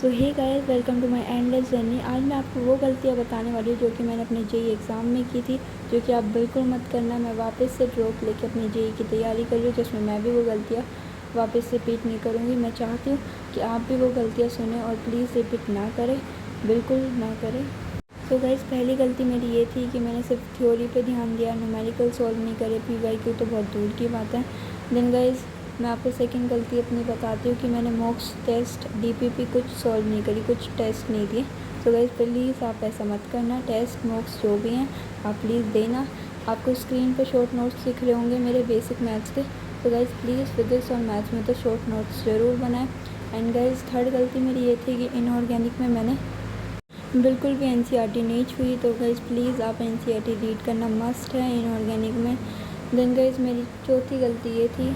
So hey guys, welcome to my endless journey. आज मैं आपको वो गलतियाँ बताने वाली हूँ जो कि मैंने अपने जेई एग्ज़ाम में की थी, जो कि आप बिल्कुल मत करना। मैं वापस से ड्रॉप लेके अपनी जेई की तैयारी कर रही हूँ, जिसमें मैं भी वो गलतियाँ वापस से रिपीट नहीं करूँगी। मैं चाहती हूँ कि आप भी वो गलतियाँ सुनें और प्लीज़ रिपीट ना करें, बिल्कुल ना करें। तो गाइस, पहली गलती मेरी ये थी कि मैंने सिर्फ थ्योरी पे ध्यान दिया, न्यूमेरिकल सॉल्व नहीं करे। पीवाईक्यू तो बहुत दूर की बात है। देन गाइस, मैं आपको सेकंड गलती अपनी बताती हूँ कि मैंने मॉक्स टेस्ट डीपीपी कुछ सॉल्व नहीं करी, कुछ टेस्ट नहीं दिए। तो गाइस, प्लीज़ आप ऐसा मत करना। टेस्ट मॉक्स जो भी हैं आप प्लीज़ देना। आपको स्क्रीन पे शॉर्ट नोट्स दिख रहे होंगे मेरे बेसिक मैथ्स के। तो गाइस, प्लीज़ फिजिक्स और मैथ्स में तो शॉर्ट नोट्स ज़रूर बनाएं। एंड गाइस, थर्ड गलती मेरी ये थी कि इनऑर्गेनिक में मैंने बिल्कुल भी एनसीईआरटी नहीं छुई। तो गाइस, प्लीज़ आप एनसीईआरटी रीड करना मस्ट है इनऑर्गेनिक में। देन गाइस, मेरी चौथी गलती ये थी,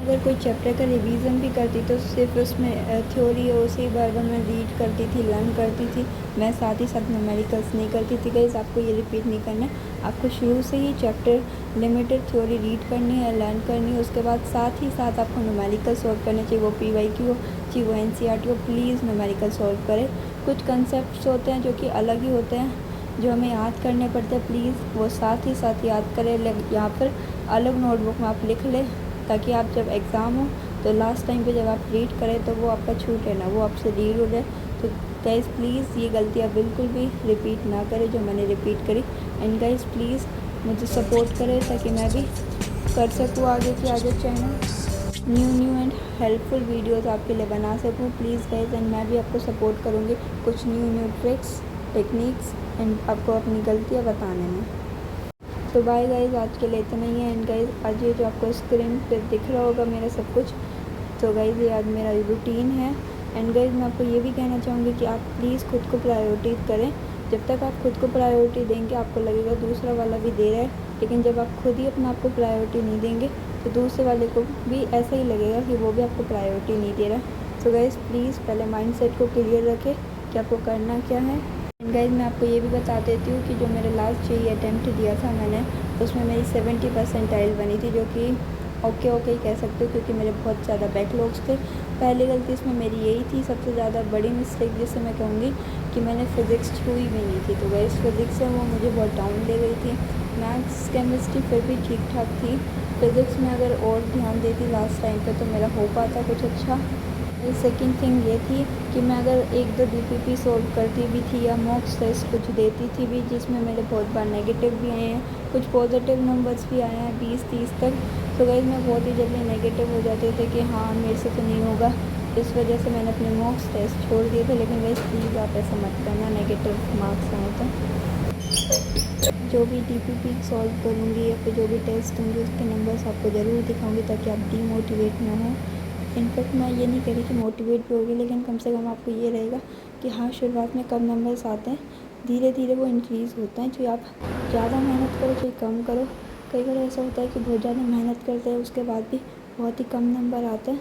अगर कोई चैप्टर का रिवीजन भी करती तो सिर्फ उसमें थ्योरी और उसी बार बार मैं रीड करती थी, लर्न करती थी। मैं साथ ही साथ न्यूमेरिकल्स नहीं करती थी। गाइस, आपको ये रिपीट नहीं करना है। आपको शुरू से ही चैप्टर लिमिटेड थ्योरी रीड करनी है, लर्न करनी है। उसके बाद साथ ही साथ आपको न्यूमेरिकल सॉल्व करने चाहिए, वो पीवाईक्यू हो चाहे वो एनसीईआरटी हो। प्लीज़ न्यूमेरिकल सॉल्व करें। कुछ कंसेप्ट होते हैं जो कि अलग ही होते हैं, जो हमें याद करने पड़ते हैं। प्लीज़ वो साथ ही साथ याद करें। यहाँ पर अलग नोटबुक में आप लिख लें, ताकि आप जब एग्ज़ाम हो तो लास्ट टाइम पे जब आप रीड करें तो वो आपका छूटे ना, वो आपसे रीड हो जाए। तो गाइस, प्लीज़ ये गलतियाँ बिल्कुल भी रिपीट ना करें जो मैंने रिपीट करी। एंड गाइस, प्लीज़ मुझे सपोर्ट करें ताकि मैं भी कर सकूँ आगे की आगे channel new and helpful videos आपके लिए बना सकूँ। प्लीज़ गाइस, एंड मैं भी आपको सपोर्ट करूँगी कुछ न्यू ट्रिक्स, टेक्निक्स एंड आपको अपनी गलतियाँ बताने में। तो बाय गाइस, आज के लिए इतना ही है। एंड गाइस, आज ये जो आपको स्क्रीन पे दिख रहा होगा मेरा सब कुछ, तो गाइस ये आज मेरा रूटीन है। एंड गाइस, मैं आपको ये भी कहना चाहूँगी कि आप प्लीज़ खुद को प्रायोरिटी करें। जब तक आप खुद को प्रायोरिटी देंगे आपको लगेगा दूसरा वाला भी दे रहा है, लेकिन जब आप खुद ही अपना आपको प्रायोरिटी नहीं देंगे तो दूसरे वाले को भी ऐसा ही लगेगा कि वो भी आपको प्रायोरिटी नहीं दे रहा। तो गाइस, प्लीज़ पहले माइंडसेट को क्लियर रखें कि आपको करना क्या है। एंड गाइस, मैं आपको ये भी बता देती हूँ कि जो मेरे लास्ट जेईई अटैम्प्ट दिया था मैंने, उसमें मेरी 70 परसेंटाइल बनी थी, जो कि ओके ही कह सकते हो, क्योंकि मेरे बहुत ज़्यादा बैकलॉग्स थे। पहली गलती इसमें मेरी यही थी, सबसे ज़्यादा बड़ी मिस्टेक जिससे मैं कहूँगी कि मैंने फ़िज़िक्स छुई भी नहीं थी। तो गाइस, फ़िज़िक्स से वो मुझे बहुत डाउन ले गई थी। मैथ्स केमिस्ट्री फिर भी ठीक ठाक थी। फ़िज़िक्स में अगर और ध्यान देती लास्ट टाइम पे तो मेरा हो पाता कुछ अच्छा। सेकंड थिंग ये थी कि मैं अगर एक दो डीपीपी सॉल्व करती भी थी या मॉक्स टेस्ट कुछ देती थी भी, जिसमें मेरे बहुत बार नेगेटिव भी आए हैं, कुछ पॉजिटिव नंबर्स भी आए हैं 20-30 तक। तो गाइस, मैं बहुत ही जल्दी नेगेटिव हो जाते थे कि हाँ मेरे से तो नहीं होगा। इस वजह से मैंने अपने मॉक्स टेस्ट छोड़ दिए थे। लेकिन गाइस, प्लीज़ आप ऐसा मत करना, नेगेटिव मार्क्स आए तो। जो भी डीपीपी सॉल्व करूँगी या फिर जो भी टेस्ट होंगे उसके नंबर्स आपको ज़रूर दिखाऊंगी, ताकि आप डीमोटिवेट ना हो। इनफैक्ट मैं ये नहीं कह रही कि मोटिवेट भी होगी, लेकिन कम से कम आपको ये रहेगा कि हाँ, शुरुआत में कम नंबर्स आते हैं, धीरे धीरे वो इंक्रीज़ होते हैं। चाहे आप ज़्यादा मेहनत करो चाहे कम करो। कई बार ऐसा होता है कि बहुत ज़्यादा मेहनत करते हैं उसके बाद भी बहुत ही कम नंबर आते हैं।